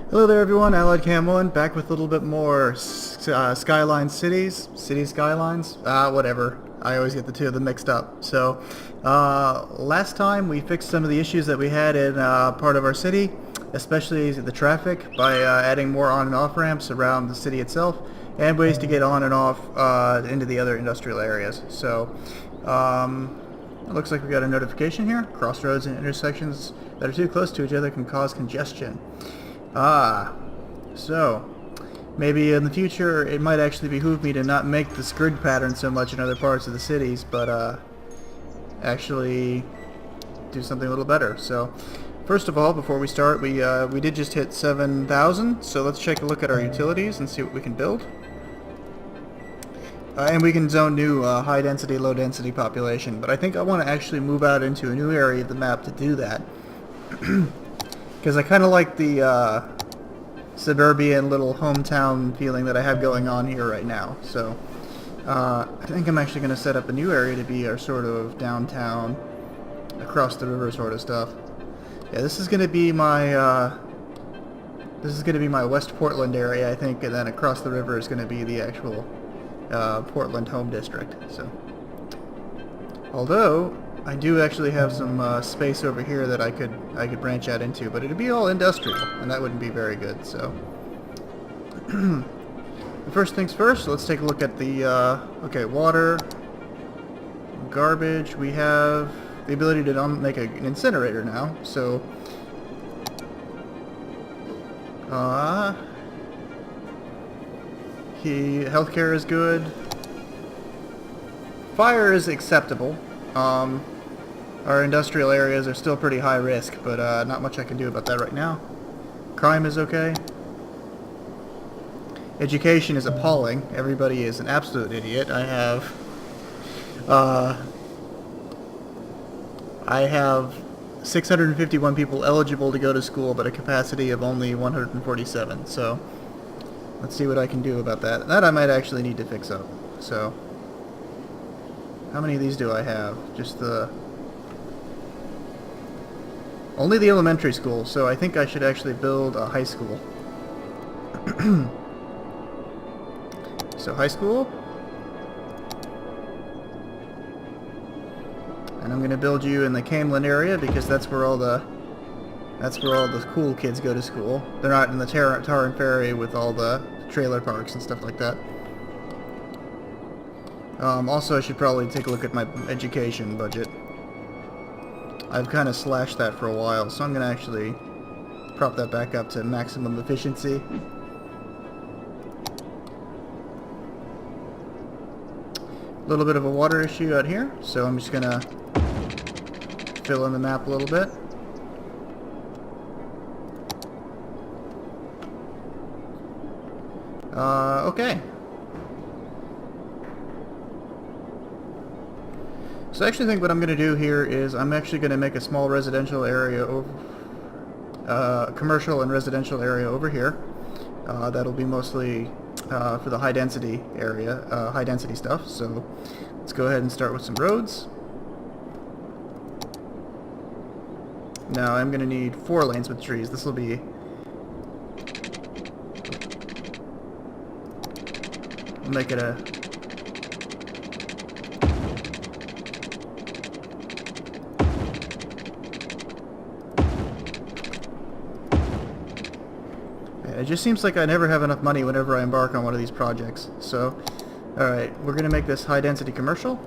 Hello there everyone, Allied Cam 1 back with a little bit more Skyline Cities, City Skylines, whatever. I always get the two of them mixed up. So, last time we fixed some of the issues that we had in part of our city, especially the traffic, by adding more on and off ramps around the city itself, and ways to get on and off into the other industrial areas. So, it looks like we got a notification here. Crossroads and intersections that are too close to each other can cause congestion. So maybe in the future it might actually behoove me to not make this grid pattern so much in other parts of the cities, but actually do something a little better. So first of all, before we start, we did just hit 7,000, so let's take a look at our utilities and see what we can build. And we can zone new high density, low density population, but I think I want to actually move out into a new area of the map to do that. Because I kind of like the suburban little hometown feeling that I have going on here right now. So I think I'm actually going to set up a new area to be our sort of downtown, across the river sort of stuff. Yeah, this is going to be my West Portland area, I think, and then across the river is going to be the actual Portland home district. So, although I do actually have some space over here that I could branch out into, but it'd be all industrial, and that wouldn't be very good. So, first things first, let's take a look at the okay, water, garbage. We have the ability to make an incinerator now. So, healthcare is good. Fire is acceptable. Our industrial areas are still pretty high risk, but not much I can do about that right now. Crime is okay. Education is appalling. Everybody is an absolute idiot. I have 651 people eligible to go to school, but a capacity of only 147. So let's see what I can do about that. That I might actually need to fix up. So how many of these do I have? Just only the elementary school, so I think I should actually build a high school. So high school. And I'm gonna build you in the Camelin area because that's where all the cool kids go to school. They're not in the Tar and Ferry with all the trailer parks and stuff like that. Also, I should probably take a look at my education budget. I've kind of slashed that for a while, so I'm going to actually prop that back up to maximum efficiency. A little bit of a water issue out here, so I'm just going to fill in the map a little bit. Okay. So I actually think what I'm going to do here is I'm actually going to make a small residential area over, commercial and residential area over here. That'll be mostly for the high density area, high density stuff. So let's go ahead and start with some roads. Now I'm going to need 4 lanes with trees. This will be... I'll make it a... It just seems like I never have enough money whenever I embark on one of these projects. So, alright, we're going to make this high-density commercial.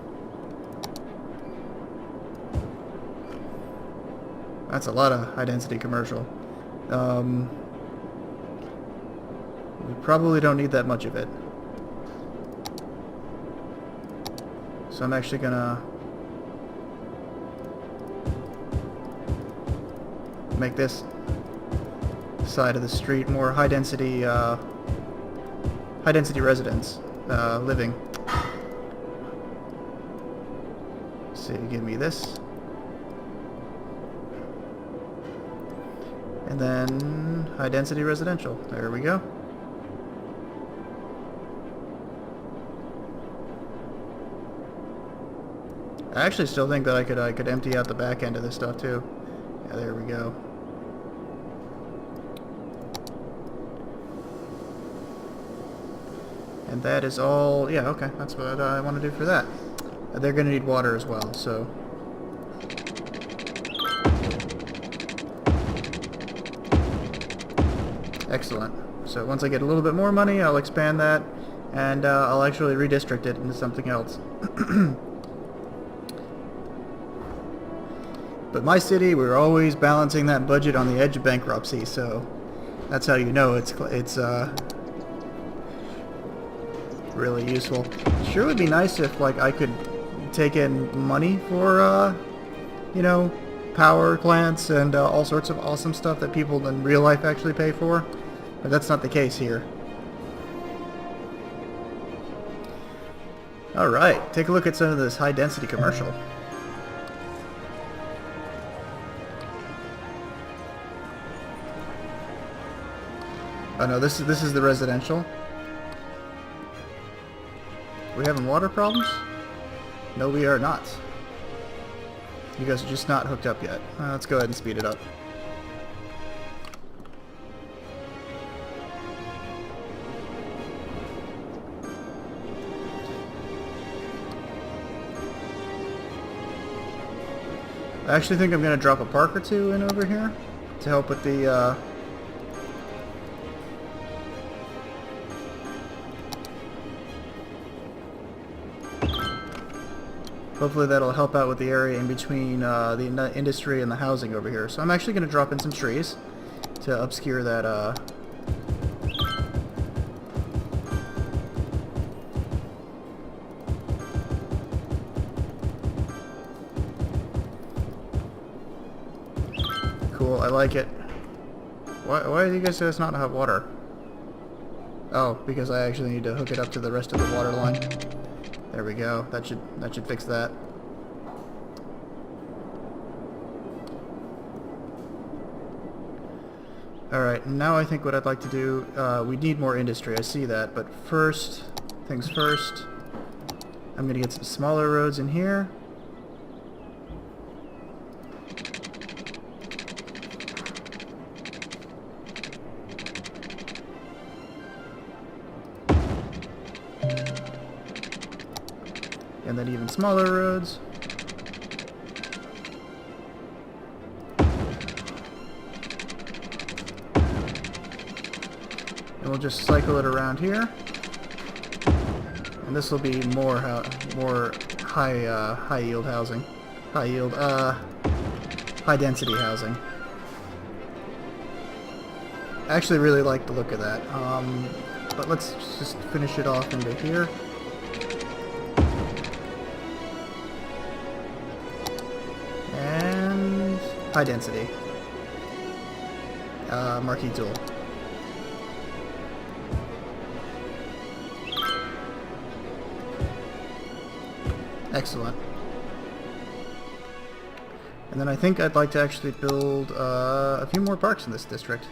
That's a lot of high-density commercial. We probably don't need that much of it. So I'm actually going to make this side of the street more high density residents living. So you give me this, and then high density residential. There we go. I actually still think that I could empty out the back end of this stuff too. Yeah, there we go. And that is all... Yeah, okay, that's what I want to do for that. They're going to need water as well, so... Excellent. So once I get a little bit more money, I'll expand that, and I'll actually redistrict it into something else. But my city, we're always balancing that budget on the edge of bankruptcy, so that's how you know it's really useful. Sure would be nice if like I could take in money for you know, power plants and all sorts of awesome stuff that people in real life actually pay for, but that's not the case here. Alright, take a look at some of this high density commercial. Oh no, this is the residential. We having water problems? No, we are not. You guys are just not hooked up yet. Let's go ahead and speed it up. I actually think I'm going to drop a park or two in over here to help with the hopefully that'll help out with the area in between the industry and the housing over here. So I'm actually going to drop in some trees to obscure that Cool, I like it. Why do you guys not have water? Oh, because I actually need to hook it up to the rest of the water line. There we go. That should fix that. Alright, now I think what I'd like to do, we need more industry, I see that, but first, things first, I'm going to get some smaller roads in here. And then even smaller roads. And we'll just cycle it around here. And this will be more high yield housing. High density housing. I actually really like the look of that. But let's just finish it off into here. High density. Marquee tool. Excellent. And then I think I'd like to actually build a few more parks in this district.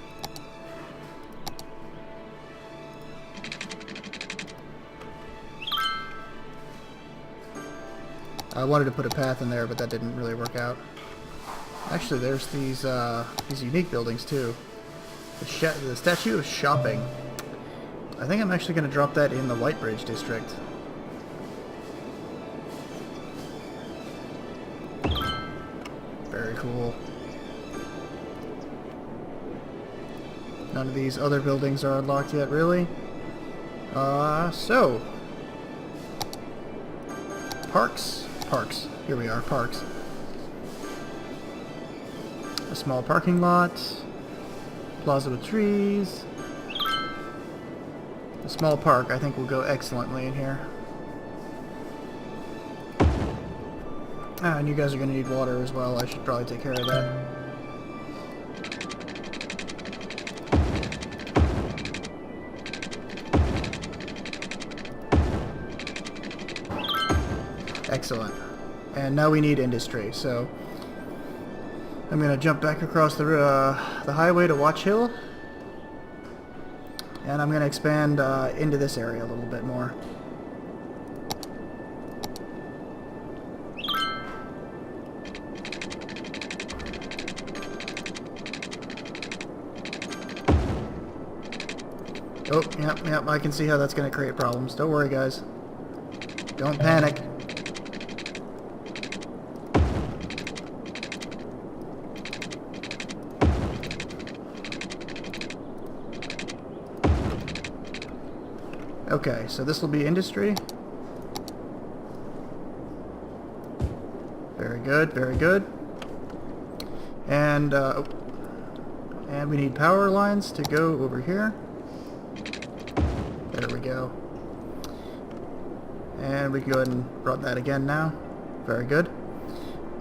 I wanted to put a path in there, but that didn't really work out. Actually, there's these unique buildings too. The Statue of Shopping. I think I'm actually going to drop that in the White Bridge district. Very cool. None of these other buildings are unlocked yet, really. So parks. Here we are, parks. A small parking lot, plaza with trees. A small park I think will go excellently in here. And you guys are going to need water as well. I should probably take care of that. Excellent. And now we need industry, so I'm going to jump back across the highway to Watch Hill, and I'm going to expand into this area a little bit more. Oh, yep, I can see how that's going to create problems. Don't worry, guys. Don't panic. Okay, so this will be industry. Very good, very good. And we need power lines to go over here. There we go. And we can go ahead and run that again now. Very good.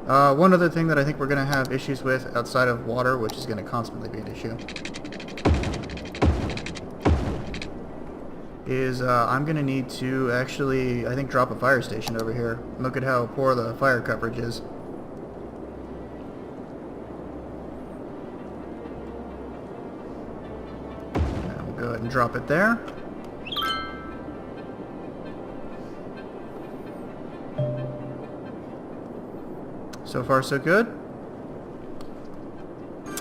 One other thing that I think we're going to have issues with outside of water, which is going to constantly be an issue, is I'm going to need to actually, I think, drop a fire station over here. Look at how poor the fire coverage is. And we'll go ahead and drop it there. So far, so good.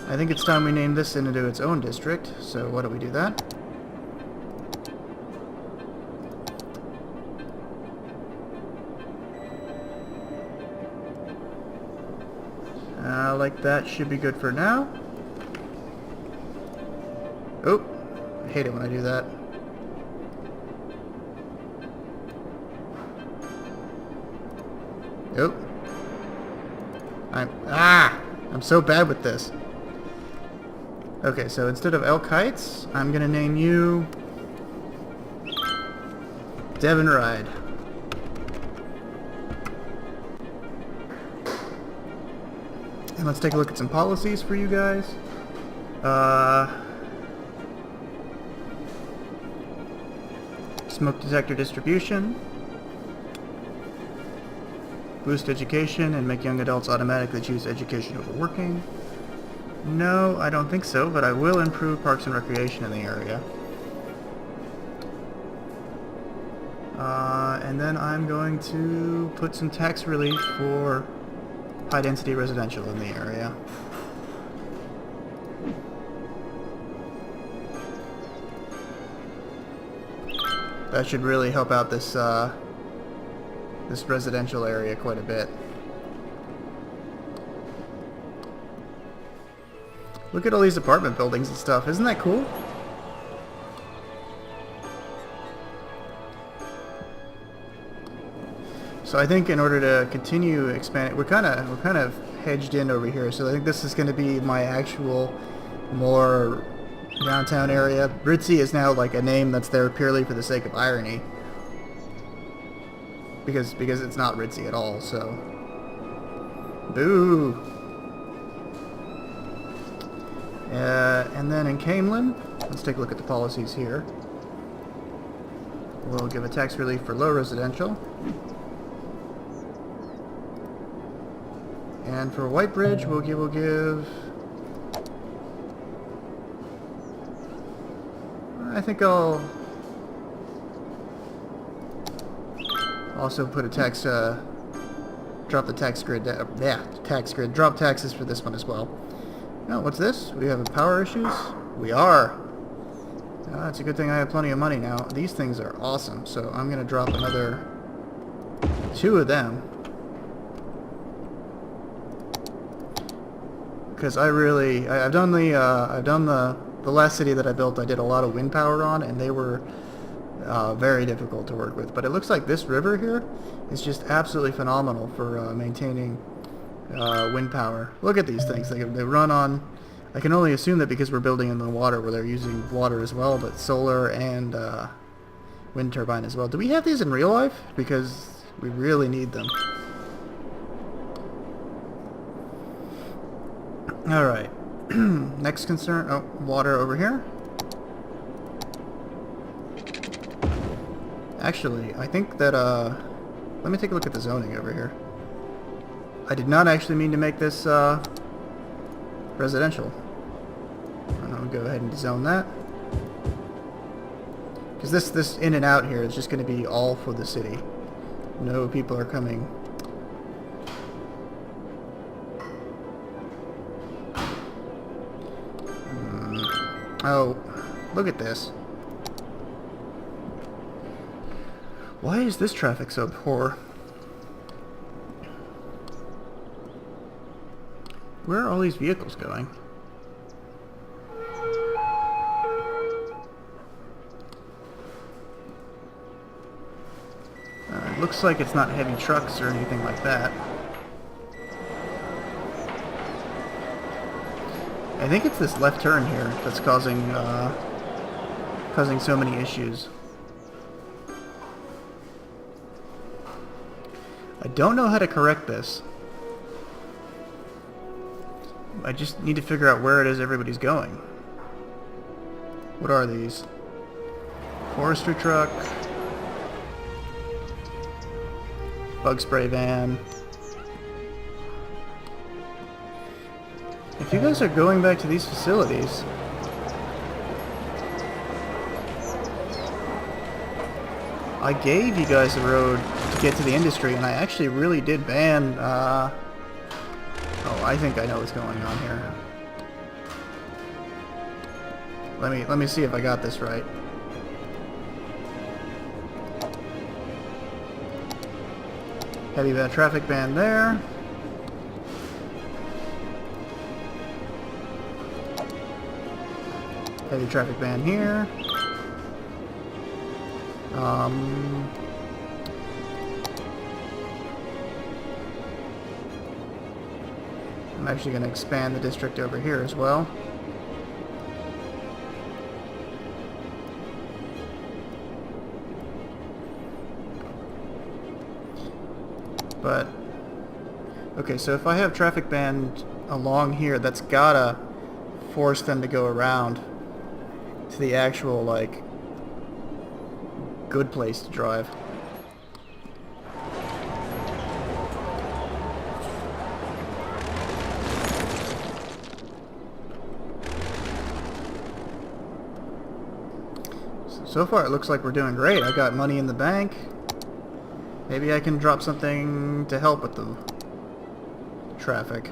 I think it's time we name this into its own district, so why don't we do that? Like that should be good for now. Oh, I hate it when I do that. Oh. I'm so bad with this. Okay, so instead of Elk Heights, I'm gonna name you Devon Ride. And let's take a look at some policies for you guys. Smoke detector distribution. Boost education and make young adults automatically choose education over working. No, I don't think so, but I will improve parks and recreation in the area. And then I'm going to put some tax relief for high-density residential in the area. That should really help out this this residential area quite a bit. Look at all these apartment buildings and stuff. Isn't that cool? So I think in order to continue expanding, we're kind of hedged in over here. So I think this is going to be my actual more downtown area. Ritzy is now like a name that's there purely for the sake of irony, because it's not ritzy at all. So, boo. And then in Camelin, let's take a look at the policies here. We'll give a tax relief for low residential. And for Whitebridge, we'll give I think I'll also put a tax, drop the tax grid, tax grid, drop taxes for this one as well. Oh, what's this? We have power issues? We are. It's a good thing I have plenty of money now. These things are awesome, so I'm going to drop another 2 of them. Because I've done the last city that I built, I did a lot of wind power on, and they were very difficult to work with. But it looks like this river here is just absolutely phenomenal for maintaining wind power. Look at these things. They run on, I can only assume that because we're building in the water where they're using water as well, but solar and wind turbine as well. Do we have these in real life? Because we really need them. Alright. Next concern, oh, water over here. Actually, I think that, let me take a look at the zoning over here. I did not actually mean to make this, residential. I'll go ahead and zone that. Because this in and out here is just going to be all for the city. No people are coming. Oh, look at this. Why is this traffic so poor? Where are all these vehicles going? It looks like it's not heavy trucks or anything like that. I think it's this left turn here that's causing so many issues. I don't know how to correct this. I just need to figure out where it is everybody's going. What are these? Forestry truck. Bug spray van. If you guys are going back to these facilities, I gave you guys a road to get to the industry, and I actually really did ban, oh, I think I know what's going on here. Let me see if I got this right. Heavy traffic ban there. Heavy traffic ban here. I'm actually going to expand the district over here as well. But, okay, so if I have traffic banned along here, that's gotta force them to go around to the actual, like, good place to drive. So far it looks like we're doing great. I got money in the bank. Maybe I can drop something to help with the traffic.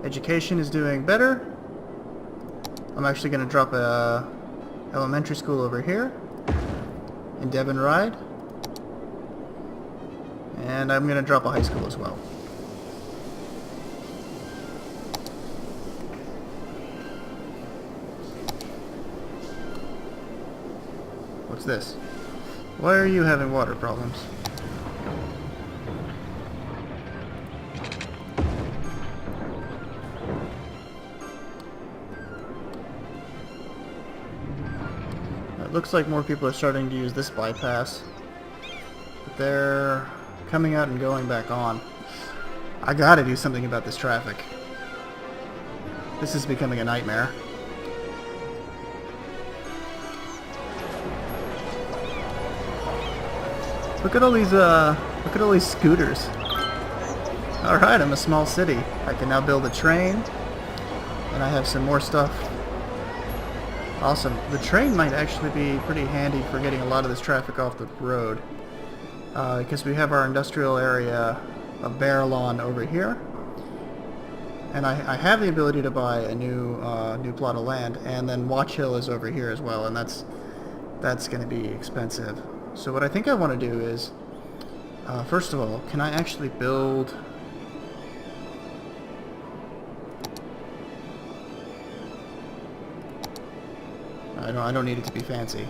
Education is doing better. I'm actually going to drop a elementary school over here in Devon Ride. And I'm going to drop a high school as well. What's this? Why are you having water problems? It looks like more people are starting to use this bypass. But they're coming out and going back on. I gotta do something about this traffic. This is becoming a nightmare. Look at all these scooters. Alright, I'm a small city. I can now build a train, and I have some more stuff. Awesome. The train might actually be pretty handy for getting a lot of this traffic off the road. Because we have our industrial area of Barrelon over here. And I have the ability to buy a new plot of land, and then Watch Hill is over here as well, and that's going to be expensive. So what I think I want to do is, first of all, can I actually build... I don't need it to be fancy.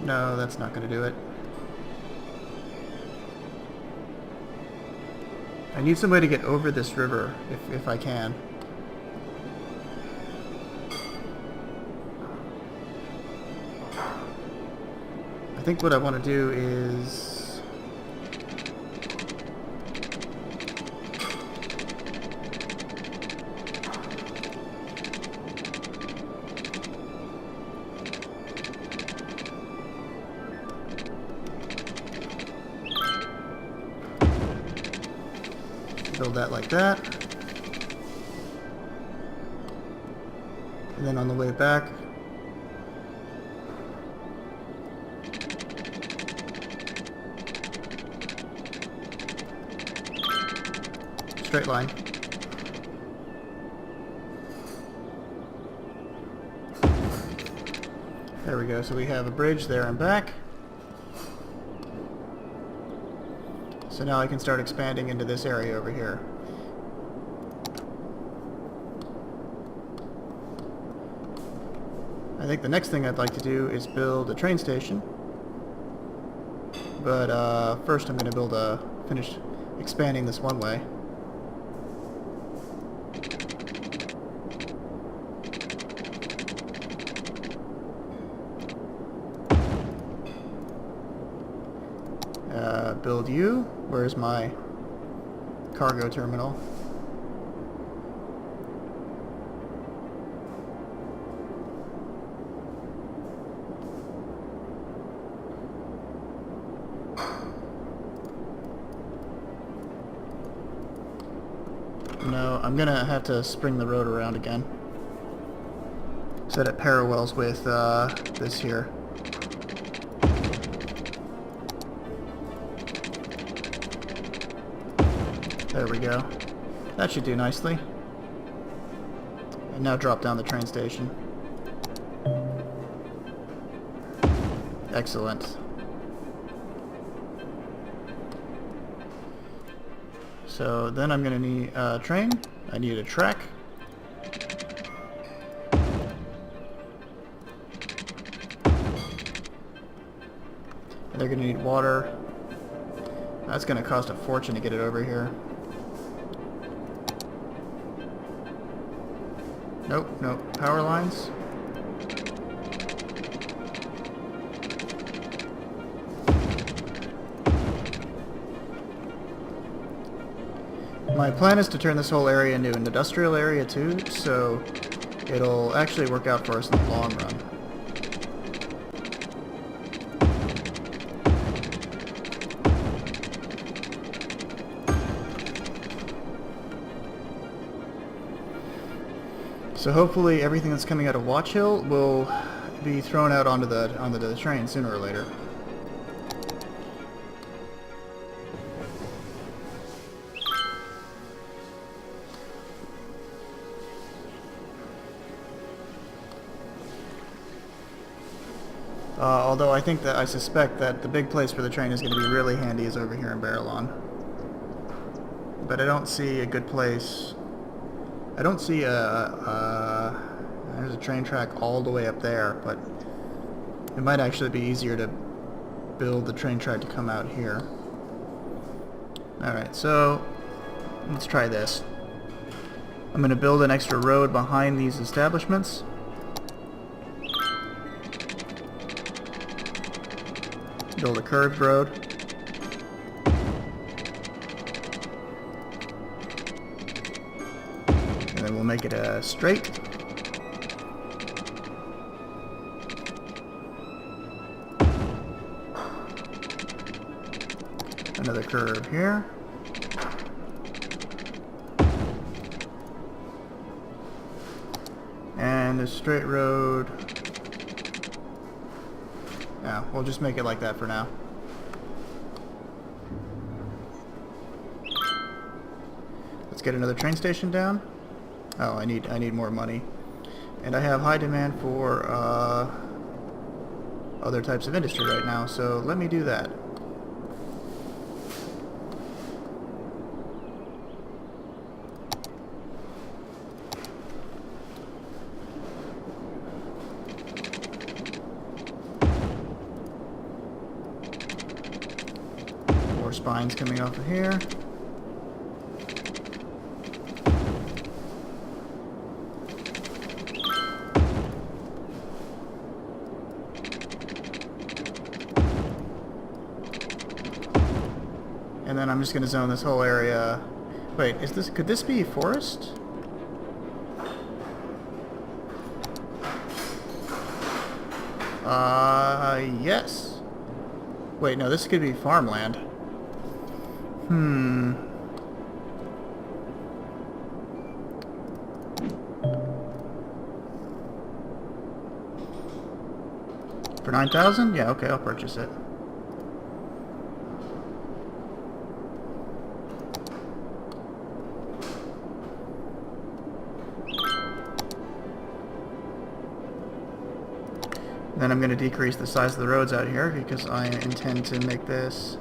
No, that's not going to do it. I need some way to get over this river, if I can. I think what I want to do is... build that like that. And then on the way back, straight line. There we go, so we have a bridge there and back. So now I can start expanding into this area over here. I think the next thing I'd like to do is build a train station. But first I'm going to finish expanding this one way. Build you. Where's my cargo terminal? No, I'm gonna have to spring the road around again so that it parallels with this here. There we go. That should do nicely. And now drop down the train station. Excellent. So then I'm going to need a train. I need a track. And they're going to need water. That's going to cost a fortune to get it over here. Nope, nope. Power lines. My plan is to turn this whole area into an industrial area too, so it'll actually work out for us in the long run. So hopefully everything that's coming out of Watch Hill will be thrown out onto the train sooner or later. Although I suspect that the big place for the train is going to be really handy is over here in Barrelon. But I don't see a good place. I don't see there's a train track all the way up there, but it might actually be easier to build the train track to come out here. Alright, so let's try this. I'm going to build an extra road behind these establishments. Build a curved road. And then we'll make it a straight. Another curve here. And a straight road. Yeah, we'll just make it like that for now. Let's get another train station down. Oh, I need more money. And I have high demand for other types of industry right now, so let me do that. More spines coming off of here. And then I'm just going to zone this whole area. Wait, could this be forest? Yes. Wait, no, this could be farmland. For 9,000? Yeah, okay, I'll purchase it. Then I'm going to decrease the size of the roads out here because I intend to make this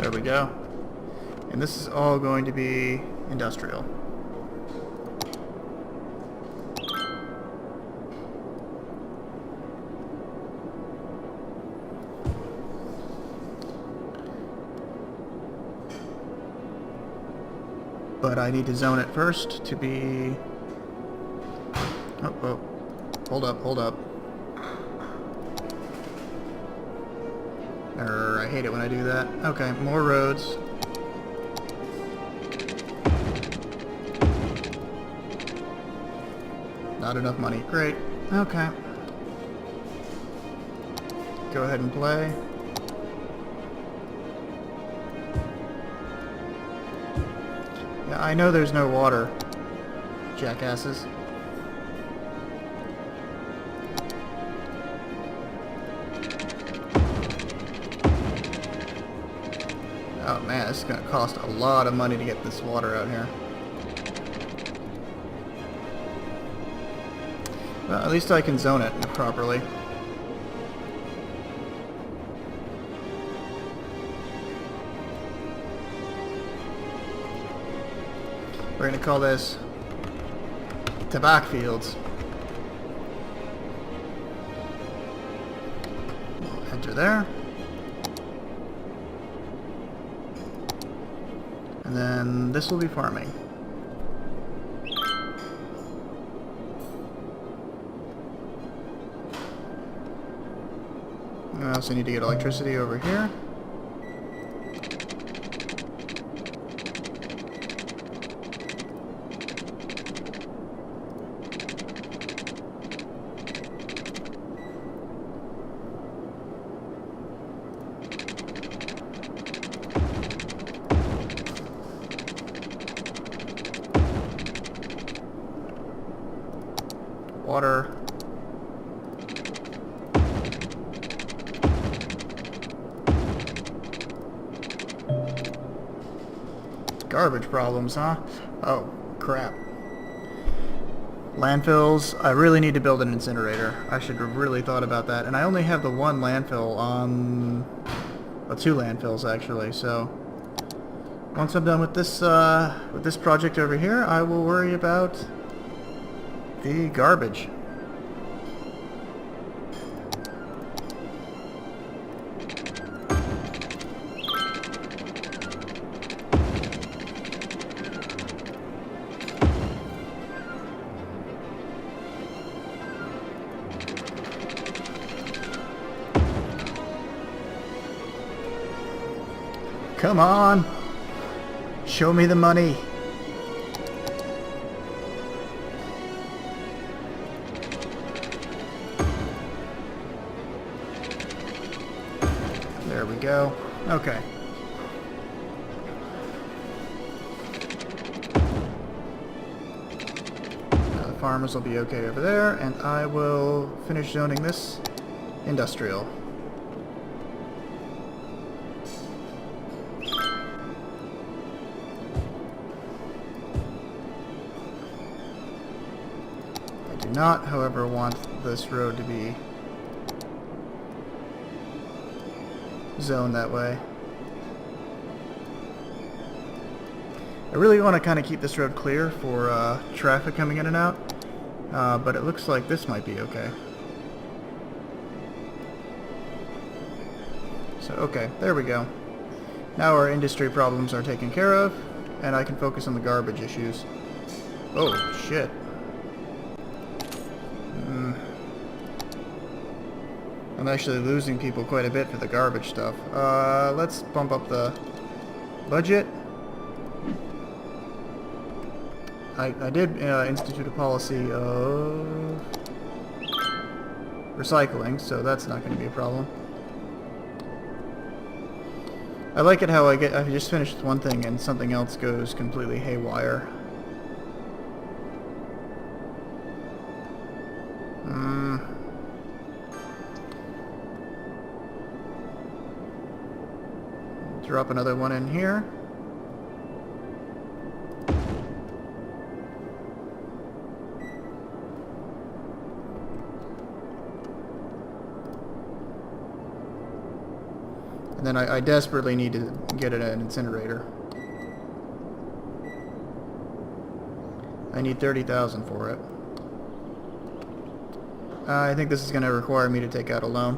there we go. And this is all going to be industrial. But I need to zone it first to be... Oh, hold up. I hate it when I do that. Okay, more roads. Not enough money. Great. Okay. Go ahead and play. Yeah, I know there's no water, jackasses. Oh man, this is going to cost a lot of money to get this water out here. Well, at least I can zone it properly. We're going to call this tobacco fields. We'll enter there. And then this will be farming. I also need to get electricity over here. Water. Garbage problems, huh? Oh, crap. Landfills. I really need to build an incinerator. I should have really thought about that. And I only have the one landfill on... well, two landfills, actually, so... once I'm done with this project over here, I will worry about the garbage. Come on! Show me the money! There we go. Okay. Now the farmers will be okay over there, and I will finish zoning this industrial. I do not, however, want this road to be zoned that way. I really want to kind of keep this road clear for traffic coming in and out, but it looks like this might be okay. So, okay, there we go. Now our industry problems are taken care of, and I can focus on the garbage issues. Oh, shit. I'm actually losing people quite a bit for the garbage stuff. Let's bump up the budget. I did institute a policy of recycling, so that's not going to be a problem. I like it how I just finished with one thing and something else goes completely haywire. Drop another one in here. And then I desperately need to get an incinerator. I need 30,000 for it. I think this is going to require me to take out a loan.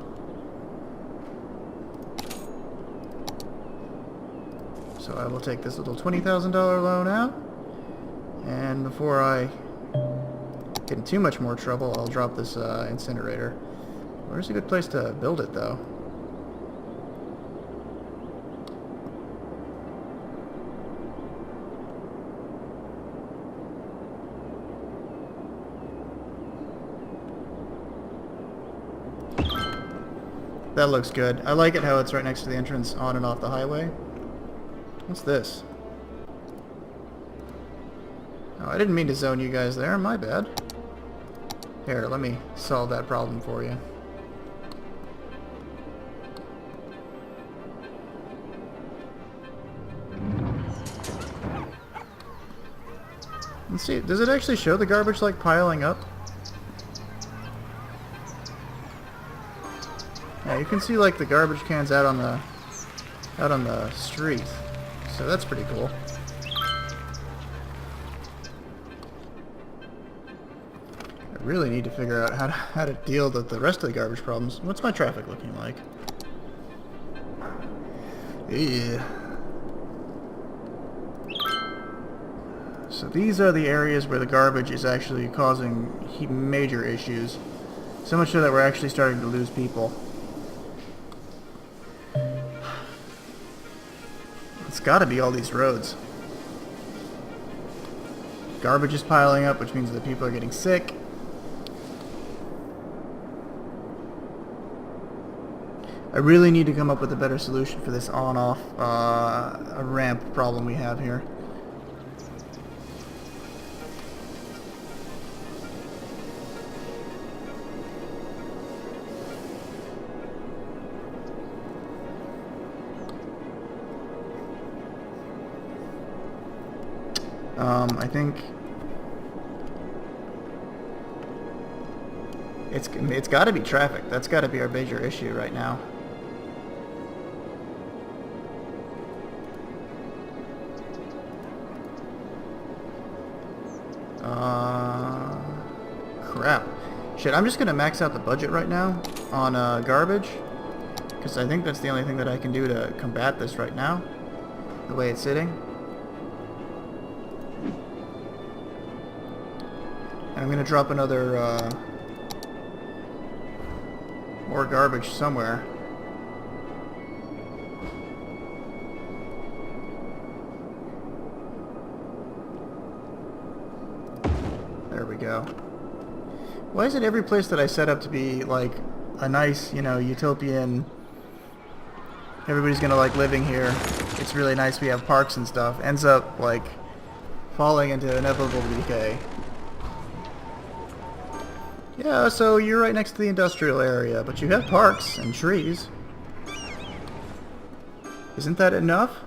So I will take this little $20,000 loan out. And before I get in too much more trouble, I'll drop this incinerator. Where's a good place to build it, though? That looks good. I like it how it's right next to the entrance on and off the highway. What's this? Oh, I didn't mean to zone you guys there. My bad. Here, let me solve that problem for you. Let's see. Does it actually show the garbage like piling up? Yeah, you can see like the garbage cans out on the street, so that's pretty cool. I really need to figure out how to deal with the rest of the garbage problems. What's my traffic looking like? Yeah. So these are the areas where the garbage is actually causing major issues. So much so that we're actually starting to lose people. It's got to be all these roads. Garbage is piling up, which means that people are getting sick. I really need to come up with a better solution for this on-off ramp problem we have here. I think it's got to be traffic. That's got to be our major issue right now. Crap. Shit, I'm just gonna max out the budget right now on garbage, because I think that's the only thing that I can do to combat this right now, the way it's sitting. And I'm going to drop another, more garbage somewhere. There we go. Why is it every place that I set up to be, like, a nice, you know, utopian, everybody's going to like living here, it's really nice, we have parks and stuff, ends up, like, falling into inevitable decay? Yeah, so you're right next to the industrial area, but you have parks and trees. Isn't that enough?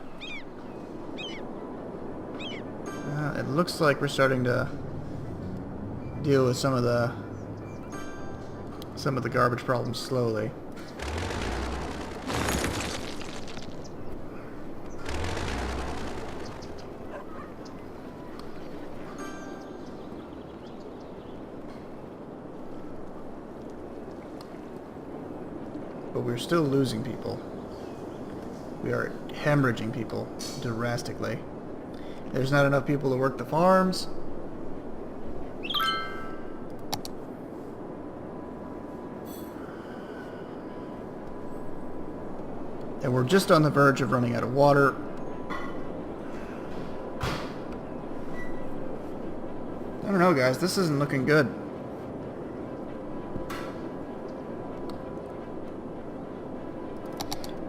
It looks like we're starting to deal with some of the garbage problems slowly. But we're still losing people. We are hemorrhaging people drastically. There's not enough people to work the farms. And we're just on the verge of running out of water. I don't know, guys. This isn't looking good.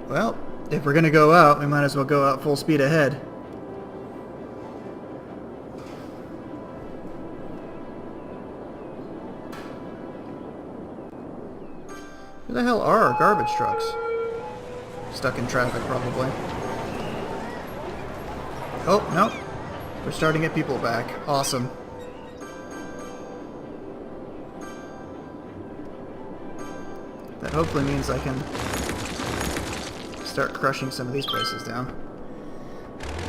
Well, if we're gonna go out, we might as well go out full speed ahead. Where the hell are our garbage trucks? Stuck in traffic, probably. Oh, no. We're starting to get people back. Awesome. That hopefully means I can start crushing some of these places down.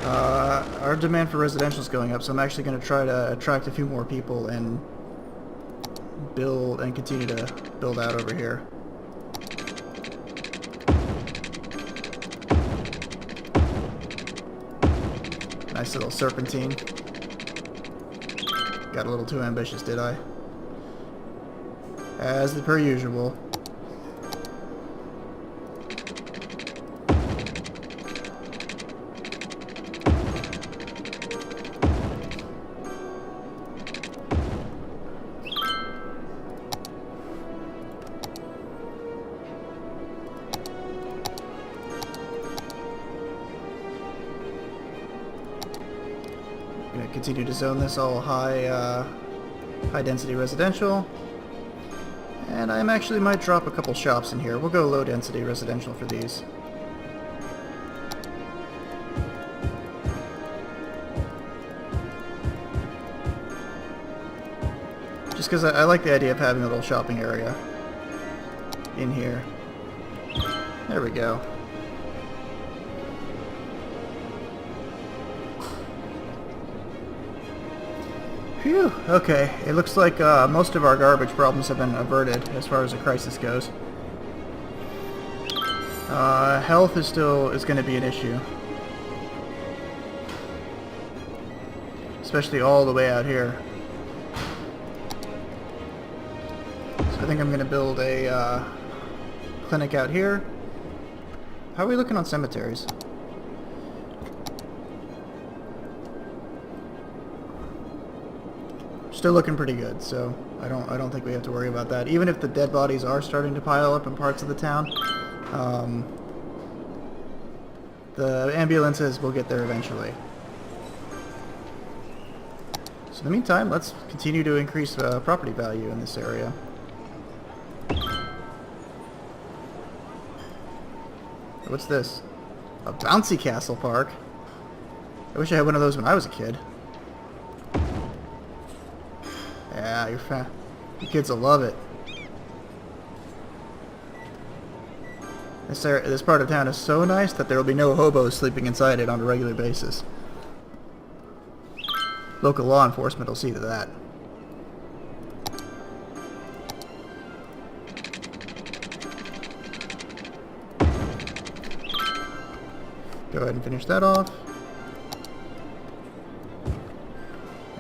Our demand for residential is going up, so I'm actually going to try to attract a few more people and build and continue to build out over here. Nice little serpentine. Got a little too ambitious, did I? As per usual. Gonna continue to zone this all high density residential, and I actually might drop a couple shops in here. We'll go low density residential for these. Just because I like the idea of having a little shopping area in here. There we go. Phew, okay. It looks like most of our garbage problems have been averted as far as the crisis goes. Health is going to be an issue. Especially all the way out here. So I think I'm going to build a clinic out here. How are we looking on cemeteries? Still looking pretty good, so I don't think we have to worry about that. Even if the dead bodies are starting to pile up in parts of the town, the ambulances will get there eventually. So in the meantime, let's continue to increase property value in this area. What's this? A bouncy castle park? I wish I had one of those when I was a kid. Yeah, your kids will love it. This part of town is so nice that there will be no hobos sleeping inside it on a regular basis. Local law enforcement will see to that. Go ahead and finish that off.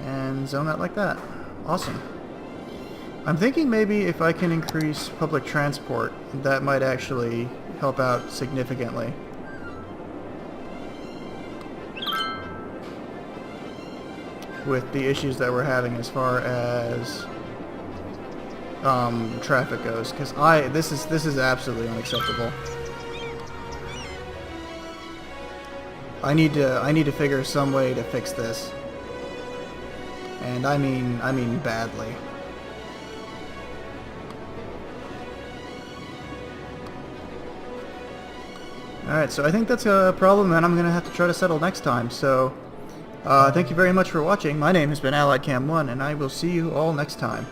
And zone that like that. Awesome. I'm thinking maybe if I can increase public transport, that might actually help out significantly. With the issues that we're having as far as traffic goes, because this is absolutely unacceptable. I need to figure some way to fix this. And I mean badly. Alright, so I think that's a problem that I'm going to have to try to settle next time. So, thank you very much for watching. My name has been AlliedCam1, and I will see you all next time.